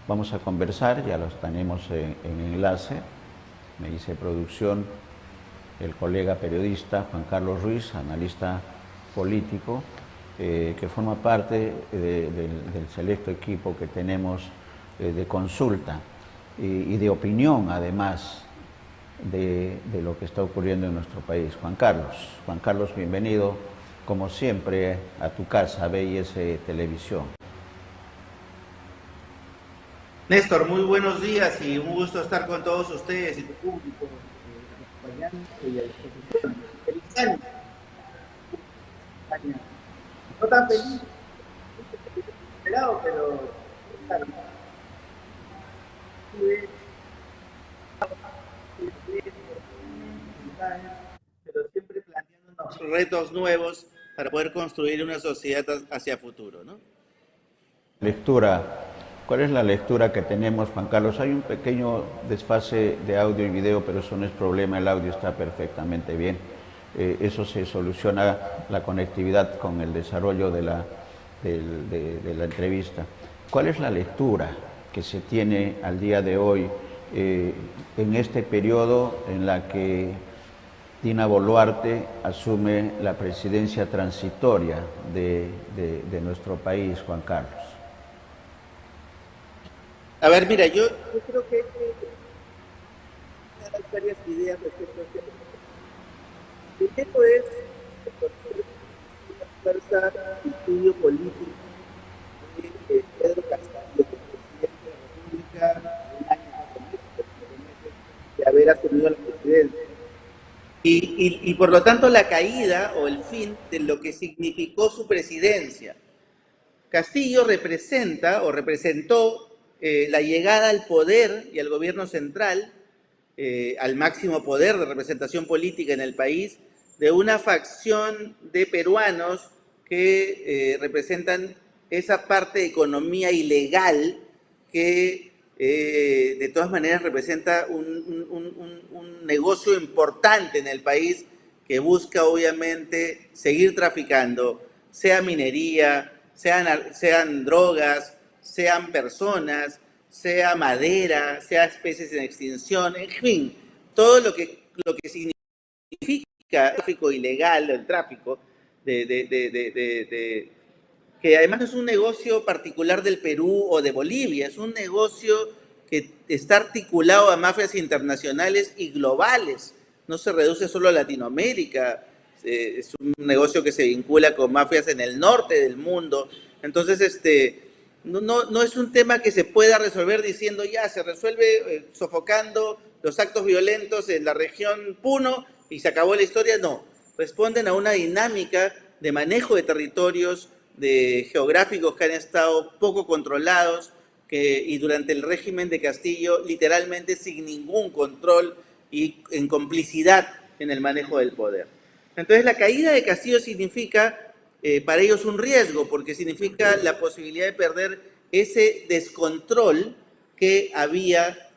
Vamos a conversar, ya los tenemos en enlace. Me dice producción el colega periodista Juan Carlos Ruiz, analista político, que forma parte del selecto equipo que tenemos de consulta y de opinión, además, de lo que está ocurriendo en nuestro país. Juan Carlos, bienvenido, como siempre, a tu casa, BIS Televisión. Néstor, muy buenos días y un gusto estar con todos ustedes y tu público, acompañante y a disposición. Feliz año. No tan feliz, esperado, pero claro, pero siempre planteándonos retos nuevos para poder construir una sociedad hacia futuro, ¿no? Lectura. ¿Cuál es la lectura que tenemos, Juan Carlos? Hay un pequeño desfase de audio y video, pero eso no es problema, el audio está perfectamente bien. Eso se soluciona la conectividad con el desarrollo de la entrevista. ¿Cuál es la lectura que se tiene al día de hoy en este periodo en la que Dina Boluarte asume la presidencia transitoria de nuestro país, Juan Carlos? A ver, mira, yo creo que hay varias ideas respecto a este tema. Primero es una fuerza de estudio político de Pedro Castillo, presidente de la República, un año de haber asumido la presidencia. Y por lo tanto la caída o el fin de lo que significó su presidencia. Castillo representa o representó la llegada al poder y al gobierno central, al máximo poder de representación política en el país, de una facción de peruanos que representan esa parte de economía ilegal que de todas maneras representa un negocio importante en el país que busca obviamente seguir traficando, sea minería, sean drogas, sean personas, sea madera, sea especies en extinción, en fin, todo lo que significa el tráfico ilegal, el tráfico, que además no es un negocio particular del Perú o de Bolivia, es un negocio que está articulado a mafias internacionales y globales, no se reduce solo a Latinoamérica, es un negocio que se vincula con mafias en el norte del mundo. Entonces, no es un tema que se pueda resolver diciendo ya, se resuelve sofocando los actos violentos en la región Puno y se acabó la historia. No, responden a una dinámica de manejo de territorios geográficos que han estado poco controlados y durante el régimen de Castillo literalmente sin ningún control y en complicidad en el manejo del poder. Entonces la caída de Castillo significa para ellos un riesgo, porque significa la posibilidad de perder ese descontrol que había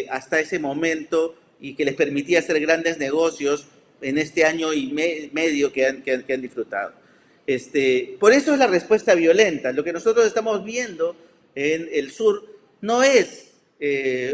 hasta ese momento y que les permitía hacer grandes negocios en este año y medio que han disfrutado. Por eso es la respuesta violenta. Lo que nosotros estamos viendo en el sur no es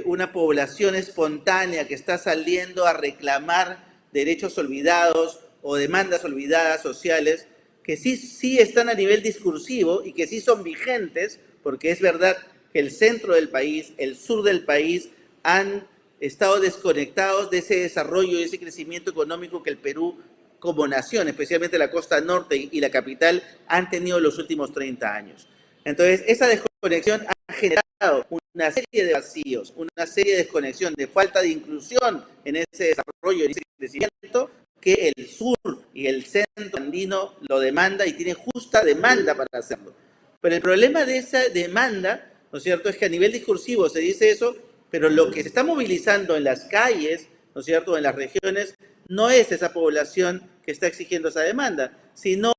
una población espontánea que está saliendo a reclamar derechos olvidados o demandas olvidadas sociales, que sí están a nivel discursivo y que sí son vigentes, porque es verdad que el centro del país, el sur del país, han estado desconectados de ese desarrollo y ese crecimiento económico que el Perú como nación, especialmente la costa norte y la capital, han tenido los últimos 30 años. Entonces, esa desconexión ha generado una serie de vacíos, una serie de desconexión, de falta de inclusión en ese desarrollo, en ese crecimiento, que el sur y el centro andino lo demanda y tiene justa demanda para hacerlo. Pero el problema de esa demanda, ¿no es cierto?, es que a nivel discursivo se dice eso, pero lo que se está movilizando en las calles, ¿no es cierto?, en las regiones, no es esa población que está exigiendo esa demanda, sino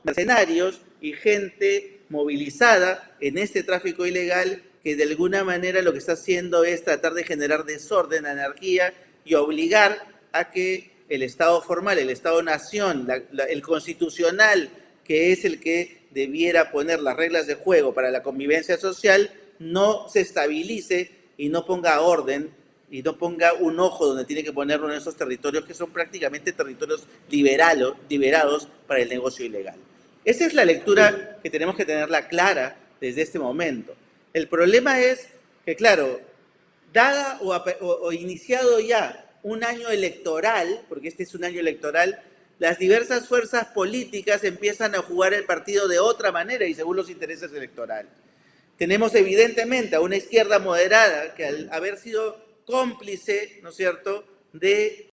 mercenarios y gente movilizada en este tráfico ilegal que de alguna manera lo que está haciendo es tratar de generar desorden, anarquía y obligar a que el Estado formal, el Estado-nación, el constitucional, que es el que debiera poner las reglas de juego para la convivencia social, no se estabilice y no ponga orden y no ponga un ojo donde tiene que ponerlo en esos territorios que son prácticamente territorios liberados para el negocio ilegal. Esa es la lectura que tenemos que tenerla clara desde este momento. El problema es que, claro, dada o iniciado ya un año electoral, porque este es un año electoral, las diversas fuerzas políticas empiezan a jugar el partido de otra manera y según los intereses electorales. Tenemos evidentemente a una izquierda moderada que al haber sido cómplice, ¿no es cierto?, del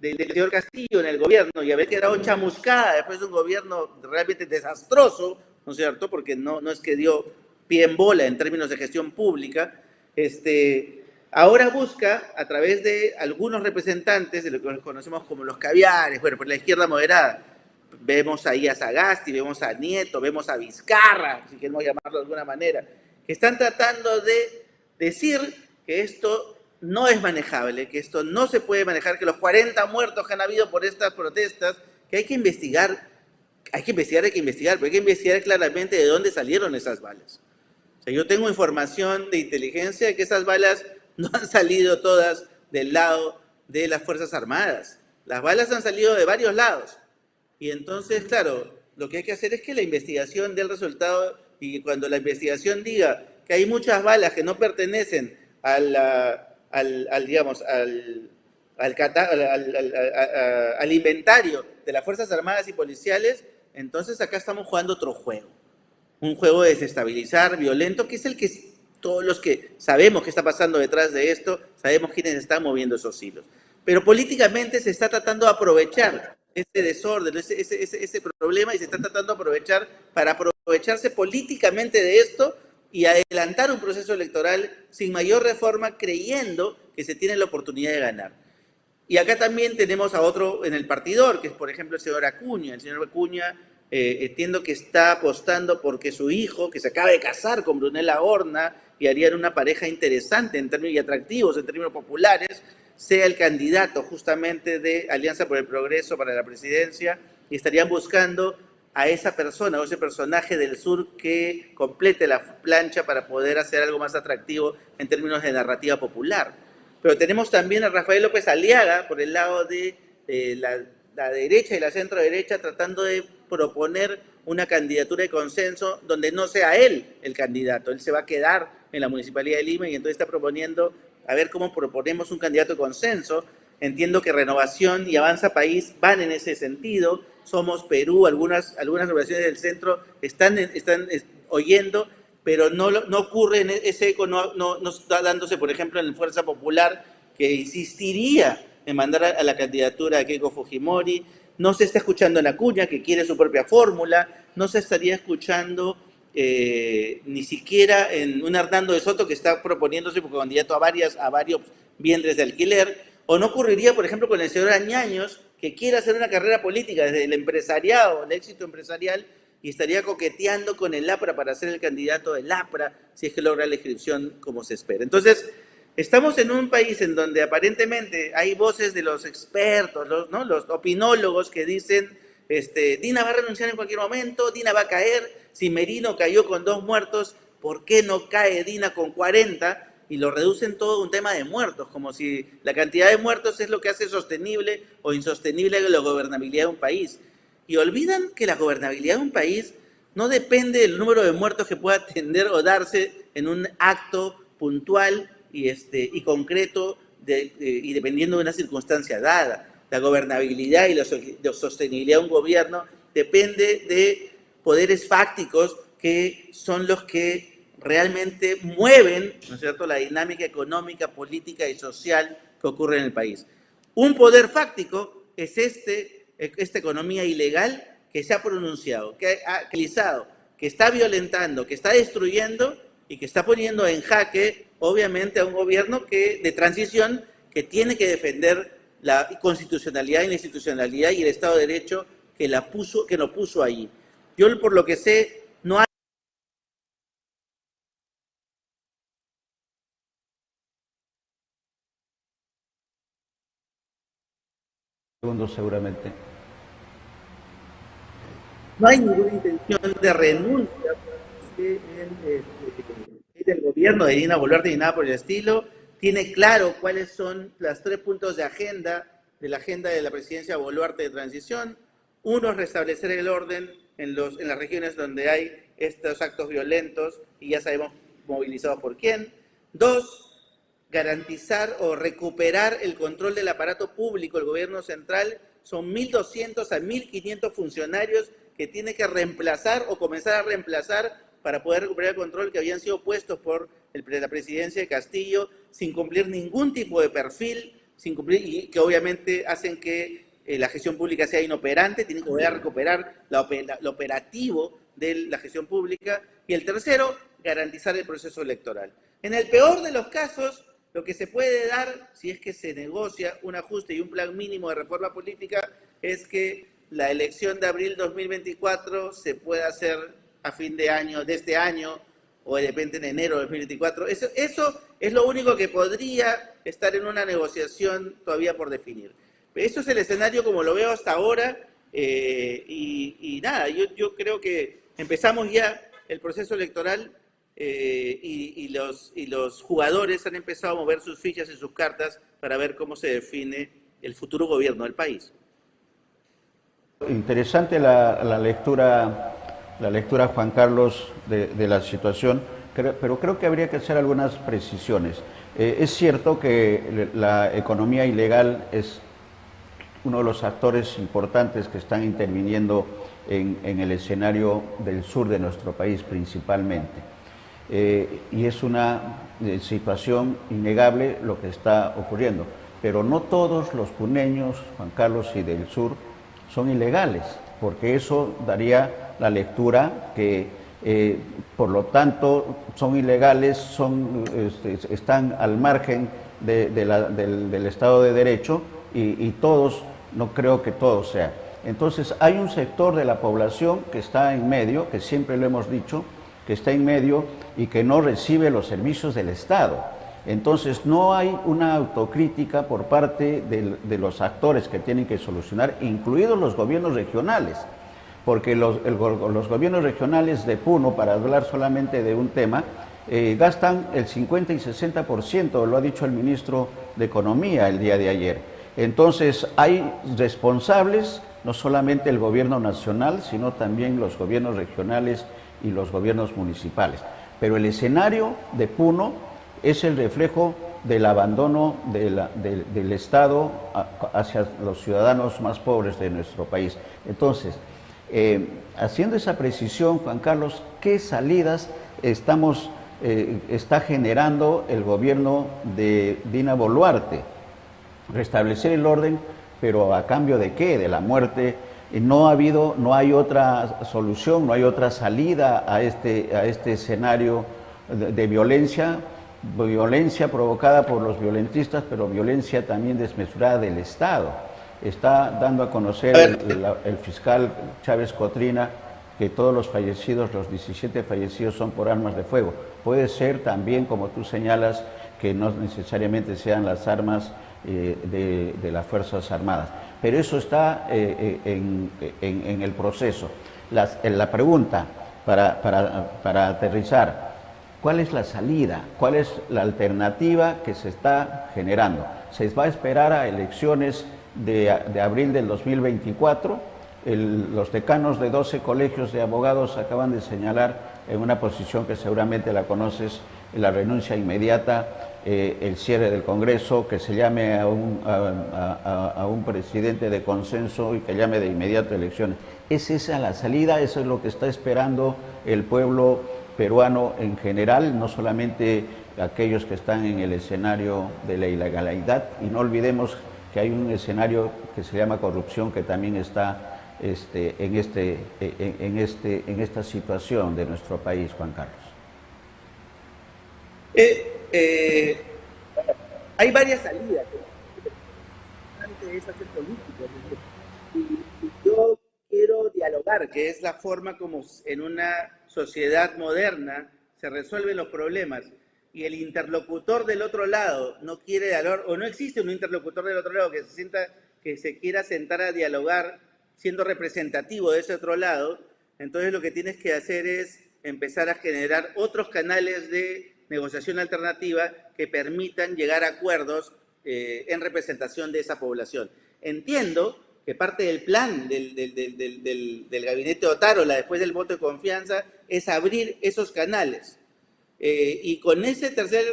señor Castillo en el gobierno y haber quedado chamuscada después de un gobierno realmente desastroso, ¿no es cierto?, porque no es que dio pie en bola en términos de gestión pública, ahora busca, a través de algunos representantes de lo que conocemos como los caviares, bueno, por la izquierda moderada, vemos ahí a Sagasti, vemos a Nieto, vemos a Vizcarra, si queremos llamarlo de alguna manera, que están tratando de decir que esto no es manejable, que esto no se puede manejar, que los 40 muertos que han habido por estas protestas, que hay que investigar, pero hay que investigar claramente de dónde salieron esas balas. O sea, yo tengo información de inteligencia de que esas balas no han salido todas del lado de las Fuerzas Armadas. Las balas han salido de varios lados. Y entonces, claro, lo que hay que hacer es que la investigación dé el resultado y cuando la investigación diga que hay muchas balas que no pertenecen al inventario de las Fuerzas Armadas y policiales, entonces acá estamos jugando otro juego. Un juego de desestabilizar, violento, que es el que todos los que sabemos qué está pasando detrás de esto, sabemos quiénes están moviendo esos hilos. Pero políticamente se está tratando de aprovechar ese desorden, ese problema, y se está tratando de aprovechar para aprovecharse políticamente de esto y adelantar un proceso electoral sin mayor reforma, creyendo que se tiene la oportunidad de ganar. Y acá también tenemos a otro en el partidor, que es, por ejemplo, el señor Acuña. El señor Acuña, entiendo que está apostando porque su hijo, que se acaba de casar con Brunella Horna, y harían una pareja interesante en términos y atractivos en términos populares, sea el candidato justamente de Alianza por el Progreso para la presidencia, y estarían buscando a esa persona o ese personaje del sur que complete la plancha para poder hacer algo más atractivo en términos de narrativa popular. Pero tenemos también a Rafael López Aliaga por el lado de la derecha y la centro derecha tratando de proponer una candidatura de consenso donde no sea él el candidato. Él se va a quedar en la Municipalidad de Lima y entonces está proponiendo a ver cómo proponemos un candidato de consenso. Entiendo que Renovación y Avanza País van en ese sentido. Somos Perú, algunas organizaciones del centro están oyendo, pero no ocurre en ese eco, no está dándose, por ejemplo, en Fuerza Popular, que insistiría en mandar a la candidatura a Keiko Fujimori. No se está escuchando en Acuña, que quiere su propia fórmula. No se estaría escuchando ni siquiera en un Hernando de Soto que está proponiéndose como candidato a varios vientres de alquiler. O no ocurriría, por ejemplo, con el señor Añaños, que quiere hacer una carrera política desde el empresariado, el éxito empresarial, y estaría coqueteando con el APRA para ser el candidato del APRA, si es que logra la inscripción como se espera. Entonces, estamos en un país en donde aparentemente hay voces de los expertos, los opinólogos que dicen, Dina va a renunciar en cualquier momento, Dina va a caer, si Merino cayó con 2 muertos, ¿por qué no cae Dina con 40? Y lo reducen todo a un tema de muertos, como si la cantidad de muertos es lo que hace sostenible o insostenible la gobernabilidad de un país. Y olvidan que la gobernabilidad de un país no depende del número de muertos que pueda tener o darse en un acto puntual y concreto y dependiendo de una circunstancia dada. La gobernabilidad y la sostenibilidad de un gobierno depende de poderes fácticos que son los que realmente mueven, ¿no es cierto?, la dinámica económica, política y social que ocurre en el país. Un poder fáctico es esta economía ilegal que se ha pronunciado, que ha utilizado, que está violentando, que está destruyendo y que está poniendo en jaque, obviamente, a un gobierno de transición que tiene que defender la constitucionalidad y la institucionalidad y el Estado de Derecho que lo puso ahí. Yo, por lo que sé, no hay segundos seguramente. no hay ninguna intención de renuncia del gobierno de Dina Boluarte ni nada por el estilo. Tiene claro cuáles son los 3 puntos de la agenda de la presidencia Boluarte de transición. Uno es restablecer el orden en las regiones donde hay estos actos violentos y ya sabemos movilizados por quién. 2, garantizar o recuperar el control del aparato público, el gobierno central. Son 1.200 a 1.500 funcionarios que tiene que reemplazar o comenzar a reemplazar para poder recuperar el control que habían sido puestos por la presidencia de Castillo sin cumplir ningún tipo de perfil, sin cumplir, y que obviamente hacen que la gestión pública sea inoperante. Tienen que volver a recuperar lo operativo de la gestión pública. Y el tercero, garantizar el proceso electoral. En el peor de los casos, lo que se puede dar, si es que se negocia un ajuste y un plan mínimo de reforma política, es que la elección de abril 2024 se pueda hacer a fin de año, de este año, o de repente en enero de 2024. Eso es lo único que podría estar en una negociación todavía por definir. Eso es el escenario como lo veo hasta ahora, y nada, yo creo que empezamos ya el proceso electoral. Y los jugadores han empezado a mover sus fichas y sus cartas para ver cómo se define el futuro gobierno del país. Interesante la lectura, Juan Carlos, de la situación, pero creo que habría que hacer algunas precisiones. Es cierto que la economía ilegal es uno de los actores importantes que están interviniendo en el escenario del sur de nuestro país principalmente. Y es una situación innegable lo que está ocurriendo. Pero no todos los puneños, Juan Carlos, y del sur son ilegales, porque eso daría la lectura que, por lo tanto, son ilegales, están al margen del Estado de Derecho, y todos, no creo que todos sean. Entonces, hay un sector de la población que está en medio, que siempre lo hemos dicho, que está en medio y que no recibe los servicios del Estado. Entonces no hay una autocrítica por parte de los actores que tienen que solucionar, incluidos los gobiernos regionales, porque los gobiernos regionales de Puno, para hablar solamente de un tema, gastan el 50 y 60%, lo ha dicho el ministro de Economía el día de ayer. Entonces hay responsables, no solamente el gobierno nacional, sino también los gobiernos regionales y los gobiernos municipales. Pero el escenario de Puno es el reflejo del abandono del Estado hacia los ciudadanos más pobres de nuestro país. Entonces, haciendo esa precisión, Juan Carlos, ¿qué salidas está generando el gobierno de Dina Boluarte? Restablecer el orden, pero ¿a cambio de qué? De la muerte. No hay otra solución, no hay otra salida a este escenario de violencia provocada por los violentistas, pero violencia también desmesurada del Estado. Está dando a conocer el fiscal Chávez Cotrina que todos los fallecidos, los 17 fallecidos, son por armas de fuego. Puede ser también, como tú señalas, que no necesariamente sean las armas de las Fuerzas Armadas. Pero eso está en el proceso. La pregunta, para aterrizar, ¿cuál es la salida? ¿Cuál es la alternativa que se está generando? ¿Se va a esperar a elecciones de abril del 2024? Los decanos de 12 colegios de abogados acaban de señalar en una posición que seguramente la conoces, la renuncia inmediata, el cierre del Congreso, que se llame a un presidente de consenso y que llame de inmediato elecciones. ¿Es esa la salida? ¿Eso es lo que está esperando el pueblo peruano en general, no solamente aquellos que están en el escenario de la ilegalidad? Y no olvidemos que hay un escenario que se llama corrupción, que también está en esta situación de nuestro país, Juan Carlos. Hay varias salidas. Es hacer política. Y yo quiero dialogar, que es la forma como en una sociedad moderna se resuelven los problemas. Y el interlocutor del otro lado no quiere dialogar, o no existe un interlocutor del otro lado que se quiera sentar a dialogar siendo representativo de ese otro lado. Entonces lo que tienes que hacer es empezar a generar otros canales de negociación alternativa que permitan llegar a acuerdos en representación de esa población. Entiendo que parte del plan del gabinete Otárola después del voto de confianza es abrir esos canales. Y con ese tercer,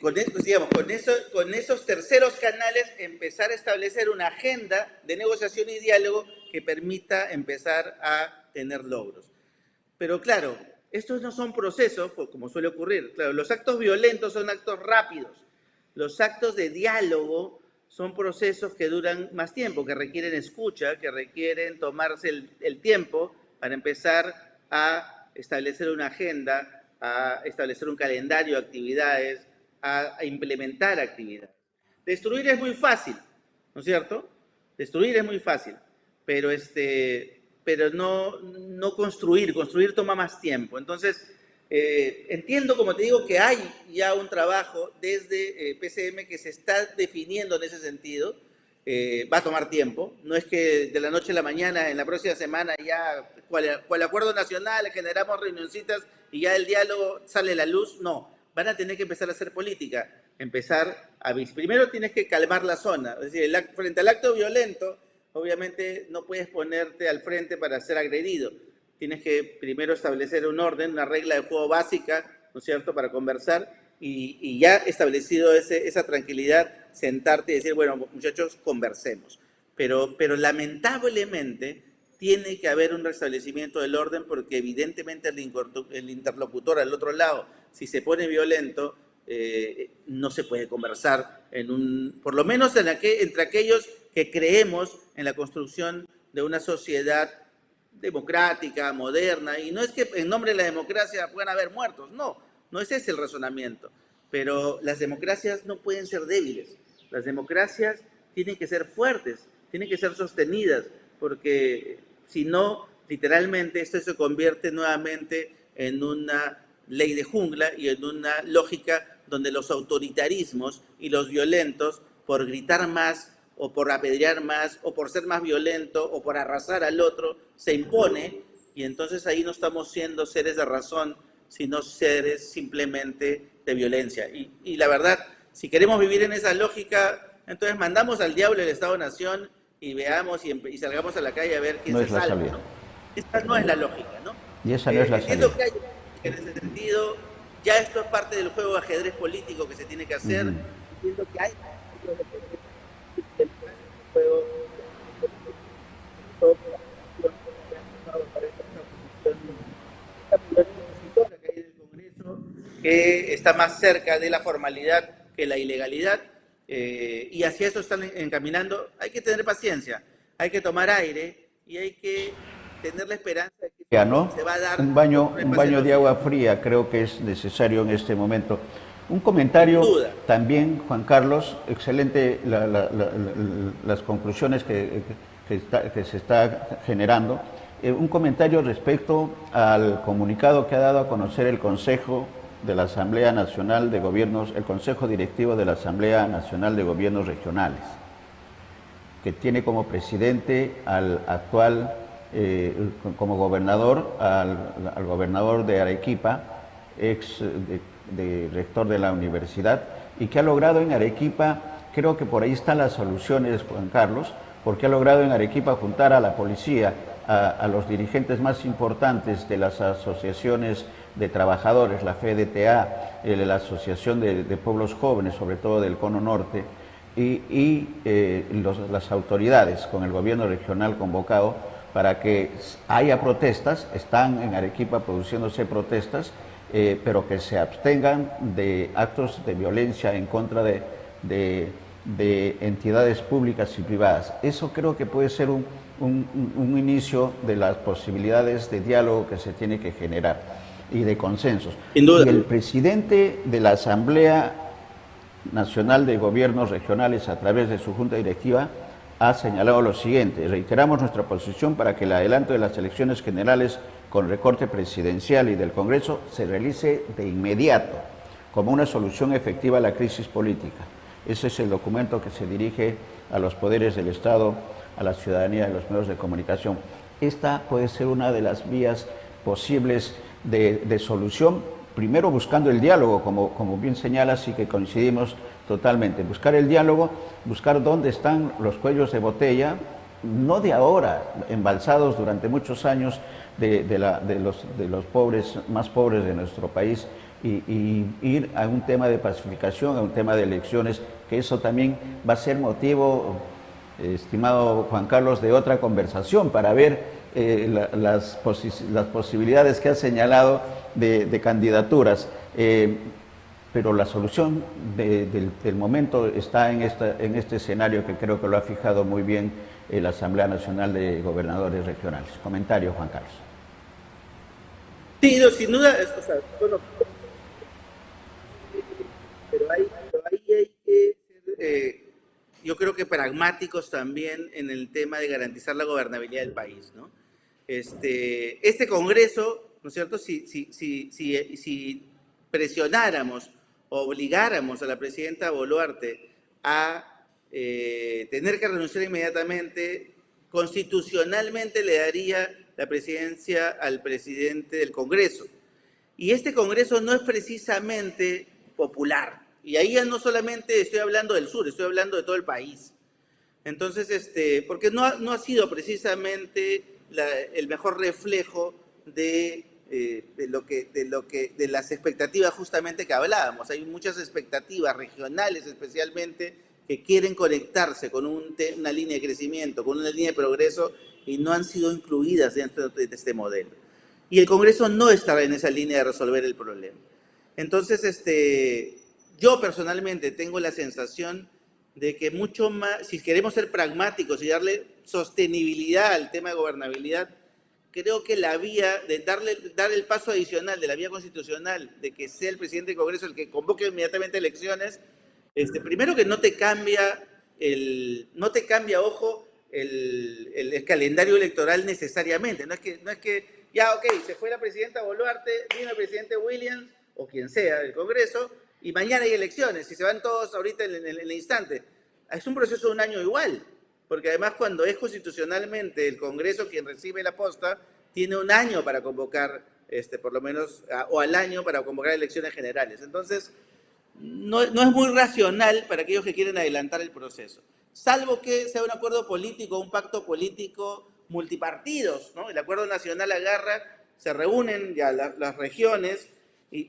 con esos terceros canales empezar a establecer una agenda de negociación y diálogo que permita empezar a tener logros. Pero claro, estos no son procesos, como suele ocurrir. Claro, los actos violentos son actos rápidos. Los actos de diálogo son procesos que duran más tiempo, que requieren escucha, que requieren tomarse el tiempo para empezar a establecer una agenda, a establecer un calendario de actividades, a implementar actividades. Destruir es muy fácil, ¿no es cierto? Destruir es muy fácil, pero no construir. Construir toma más tiempo. Entonces, entiendo, como te digo, que hay ya un trabajo desde PCM que se está definiendo en ese sentido. Va a tomar tiempo. No es que de la noche a la mañana, en la próxima semana, ya, cual acuerdo nacional, generamos reunioncitas y ya el diálogo sale a la luz. No, van a tener que empezar a hacer política. Primero tienes que calmar la zona. Es decir, frente al acto violento, obviamente no puedes ponerte al frente para ser agredido. Tienes que primero establecer un orden, una regla de juego básica, ¿no es cierto?, para conversar y ya establecido esa tranquilidad, sentarte y decir, bueno, muchachos, conversemos. Pero lamentablemente tiene que haber un restablecimiento del orden porque evidentemente el interlocutor al otro lado, si se pone violento, no se puede conversar por lo menos entre aquellos que creemos en la construcción de una sociedad democrática, moderna, y no es que en nombre de la democracia puedan haber muertos, no es ese el razonamiento, pero las democracias no pueden ser débiles, las democracias tienen que ser fuertes, tienen que ser sostenidas, porque si no, literalmente esto se convierte nuevamente en una ley de jungla y en una lógica donde los autoritarismos y los violentos, por gritar más, o por apedrear más, o por ser más violento, o por arrasar al otro, se impone, y entonces ahí no estamos siendo seres de razón, sino seres simplemente de violencia. Y la verdad, si queremos vivir en esa lógica, entonces mandamos al diablo el Estado-Nación y veamos y salgamos a la calle a ver quién se salva, ¿no? Esta no es la lógica, ¿no? Y esa no es la salida. Que hay, en ese sentido, ya esto es parte del juego de ajedrez político que se tiene que hacer. Entiendo que hay que está más cerca de la formalidad que la ilegalidad, y hacia eso están encaminando. Hay que tener paciencia, hay que tomar aire y hay que tener la esperanza de que ya, ¿no? se va a dar un baño de agua fría creo que es necesario en este momento. Un comentario también, Juan Carlos, excelente las conclusiones que se está generando. Un comentario respecto al comunicado que ha dado a conocer el Consejo de la Asamblea Nacional de Gobiernos, el Consejo Directivo de la Asamblea Nacional de Gobiernos Regionales, que tiene como presidente al actual, como gobernador, al gobernador de Arequipa, ex de rector de la universidad, y que ha logrado en Arequipa, creo que por ahí están las soluciones, Juan Carlos, porque ha logrado en Arequipa juntar a la policía, a los dirigentes más importantes de las asociaciones de trabajadores, la FEDTA, la Asociación de Pueblos Jóvenes, sobre todo del Cono Norte, y las autoridades con el gobierno regional convocado para que haya protestas. Están en Arequipa produciéndose protestas, pero que se abstengan de actos de violencia en contra de entidades públicas y privadas. Eso creo que puede ser un inicio de las posibilidades de diálogo que se tiene que generar y de consensos. Sin duda. Y el presidente de la Asamblea Nacional de Gobiernos Regionales, a través de su Junta Directiva, ha señalado lo siguiente: reiteramos nuestra posición para que el adelanto de las elecciones generales con recorte presidencial y del Congreso se realice de inmediato como una solución efectiva a la crisis política. Ese es el documento que se dirige a los poderes del Estado, a la ciudadanía y a los medios de comunicación. esta puede ser una de las vías posibles de solución, primero buscando el diálogo, como bien señalas y que coincidimos totalmente, buscar el diálogo, buscar dónde están los cuellos de botella, no de ahora, embalsados durante muchos años de los pobres, más pobres de nuestro país, y ir a un tema de pacificación, a un tema de elecciones, que eso también va a ser motivo, estimado Juan Carlos, de otra conversación para ver las posibilidades que ha señalado de candidaturas. Pero la solución del momento está en este escenario que creo que lo ha fijado muy bien la Asamblea Nacional de Gobernadores Regionales. Comentario, Juan Carlos. Sí, no, sin duda, o sea, bueno, pero ahí hay que ser, yo creo que pragmáticos también en el tema de garantizar la gobernabilidad del país, ¿no? Este Congreso, ¿no es cierto? Si presionáramos, obligáramos a la presidenta Boluarte a tener que renunciar inmediatamente, constitucionalmente le daría la presidencia al presidente del Congreso. Y este Congreso no es precisamente popular. Y ahí ya no solamente estoy hablando del sur, estoy hablando de todo el país. Entonces, porque no ha sido precisamente el mejor reflejo de las expectativas justamente que hablábamos. Hay muchas expectativas regionales especialmente que quieren conectarse con una línea de crecimiento, con una línea de progreso y no han sido incluidas dentro de este modelo. Y el Congreso no estaba en esa línea de resolver el problema. Entonces, yo personalmente tengo la sensación de que mucho más, si queremos ser pragmáticos y darle sostenibilidad al tema de gobernabilidad, creo que la vía de dar el paso adicional de la vía constitucional, de que sea el presidente del Congreso el que convoque inmediatamente elecciones, primero que no te cambia, ojo, el calendario electoral necesariamente. No es que ya, ok, se fue la presidenta Boluarte, vino el presidente Williams, o quien sea, del Congreso, y mañana hay elecciones, y se van todos ahorita en el instante. Es un proceso de un año igual, porque además cuando es constitucionalmente el Congreso quien recibe la posta, tiene un año para convocar, por lo menos, o al año para convocar elecciones generales. Entonces, no es muy racional para aquellos que quieren adelantar el proceso, salvo que sea un acuerdo político, un pacto político multipartidos, ¿no? El Acuerdo Nacional agarra, se reúnen ya las regiones,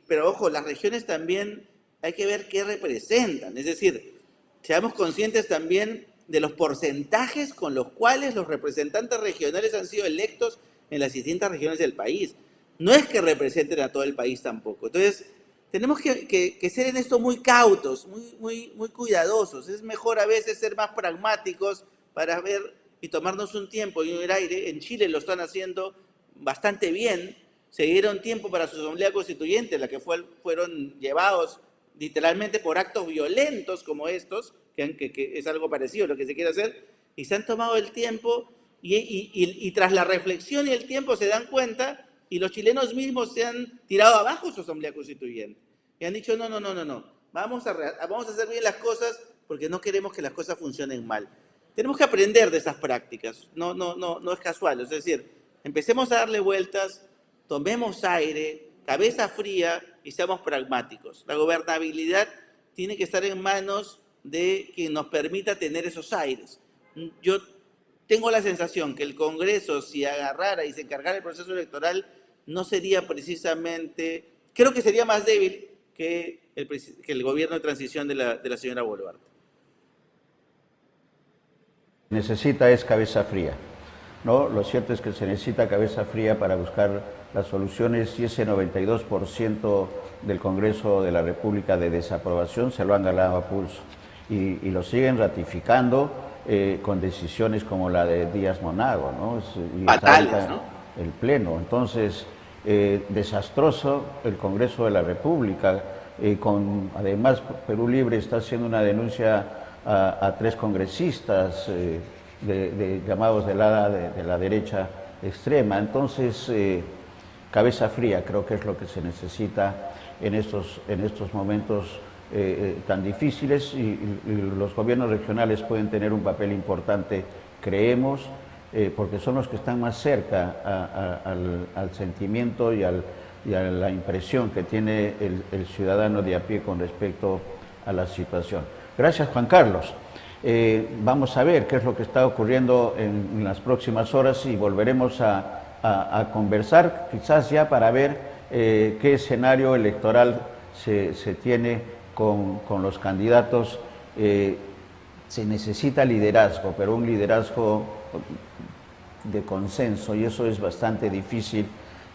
pero ojo, las regiones también hay que ver qué representan, es decir, seamos conscientes también de los porcentajes con los cuales los representantes regionales han sido electos en las distintas regiones del país. No es que representen a todo el país tampoco. Entonces, tenemos que ser en esto muy cautos, muy cuidadosos. Es mejor a veces ser más pragmáticos para ver y tomarnos un tiempo y un aire. En Chile lo están haciendo bastante bien. Se dieron tiempo para su asamblea constituyente, la que fueron llevados literalmente por actos violentos como estos, que es algo parecido a lo que se quiere hacer, y se han tomado el tiempo y tras la reflexión y el tiempo se dan cuenta y los chilenos mismos se han tirado abajo su asamblea constituyente y han dicho no, vamos a hacer bien las cosas porque no queremos que las cosas funcionen mal. Tenemos que aprender de esas prácticas, no es casual, es decir, empecemos a darle vueltas, tomemos aire, cabeza fría y seamos pragmáticos. La gobernabilidad tiene que estar en manos de quien nos permita tener esos aires. Yo tengo la sensación que el Congreso, si agarrara y se encargara del proceso electoral, no sería precisamente, creo que sería más débil que el gobierno de transición de la señora Boluarte. Necesita es cabeza fría, ¿no? Lo cierto es que se necesita cabeza fría para buscar las soluciones y ese 92% del Congreso de la República de desaprobación se lo han ganado a pulso y lo siguen ratificando con decisiones como la de Díaz Monago, ¿no? Fatales, ¿no? El Pleno. Entonces, desastroso el Congreso de la República. Además, Perú Libre está haciendo una denuncia a 3 congresistas llamados de la derecha extrema. Entonces, cabeza fría creo que es lo que se necesita en estos momentos tan difíciles y los gobiernos regionales pueden tener un papel importante, creemos, porque son los que están más cerca al sentimiento y a la impresión que tiene el ciudadano de a pie con respecto a la situación. Gracias, Juan Carlos. Vamos a ver qué es lo que está ocurriendo en las próximas horas y volveremos a conversar, quizás ya para ver qué escenario electoral se tiene con los candidatos. Se necesita liderazgo, pero un liderazgo de consenso, y eso es bastante difícil,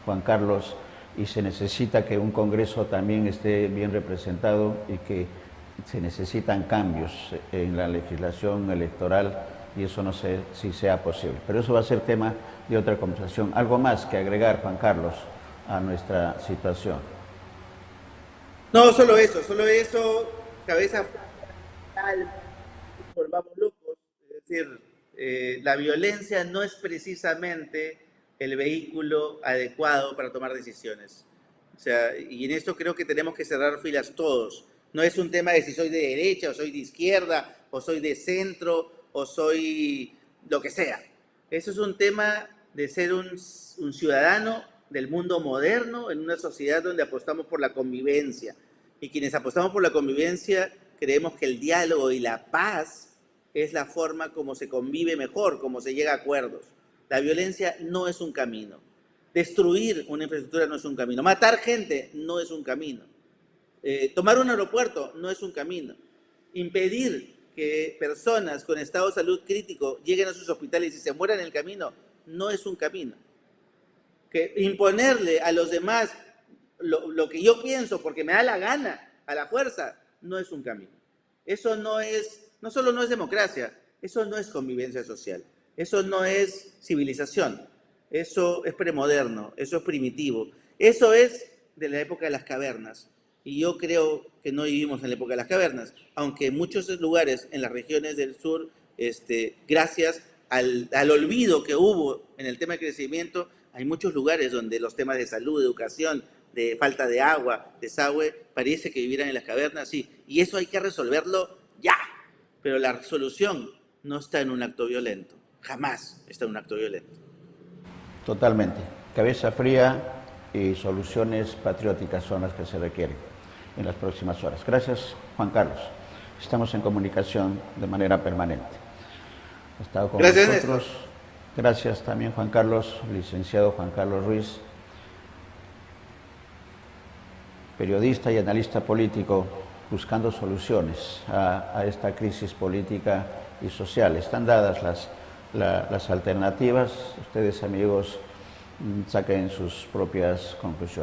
Juan Carlos, y se necesita que un Congreso también esté bien representado y que se necesitan cambios en la legislación electoral, y eso no sé si sea posible. Pero eso va a ser tema de otra conversación. ¿Algo más que agregar, Juan Carlos, a nuestra situación? No, solo eso, cabeza, volvamos locos. Es decir, la violencia no es precisamente el vehículo adecuado para tomar decisiones. O sea, y en esto creo que tenemos que cerrar filas todos. No es un tema de si soy de derecha o soy de izquierda o soy de centro o soy lo que sea. Eso es un tema de ser un ciudadano del mundo moderno en una sociedad donde apostamos por la convivencia. Y quienes apostamos por la convivencia creemos que el diálogo y la paz es la forma como se convive mejor, como se llega a acuerdos. La violencia no es un camino. Destruir una infraestructura no es un camino. Matar gente no es un camino. Tomar un aeropuerto no es un camino. Impedir que personas con estado de salud crítico lleguen a sus hospitales y se mueran en el camino no es un camino. Que imponerle a los demás lo que yo pienso porque me da la gana, a la fuerza, no es un camino. Eso no solo no es democracia, eso no es convivencia social, eso no es civilización, eso es premoderno, eso es primitivo, eso es de la época de las cavernas. Y yo creo que no vivimos en la época de las cavernas, aunque en muchos lugares en las regiones del sur, gracias al olvido que hubo en el tema de crecimiento, hay muchos lugares donde los temas de salud, de educación, de falta de agua, desagüe, parece que vivieran en las cavernas, sí. Y eso hay que resolverlo ya. Pero la solución no está en un acto violento. Jamás está en un acto violento. Totalmente. Cabeza fría y soluciones patrióticas son las que se requieren en las próximas horas. Gracias, Juan Carlos. Estamos en comunicación de manera permanente. Ha estado con nosotros. Néstor. Gracias también, Juan Carlos, licenciado Juan Carlos Ruiz, periodista y analista político, buscando soluciones a esta crisis política y social. Están dadas las alternativas. Ustedes, amigos, saquen sus propias conclusiones.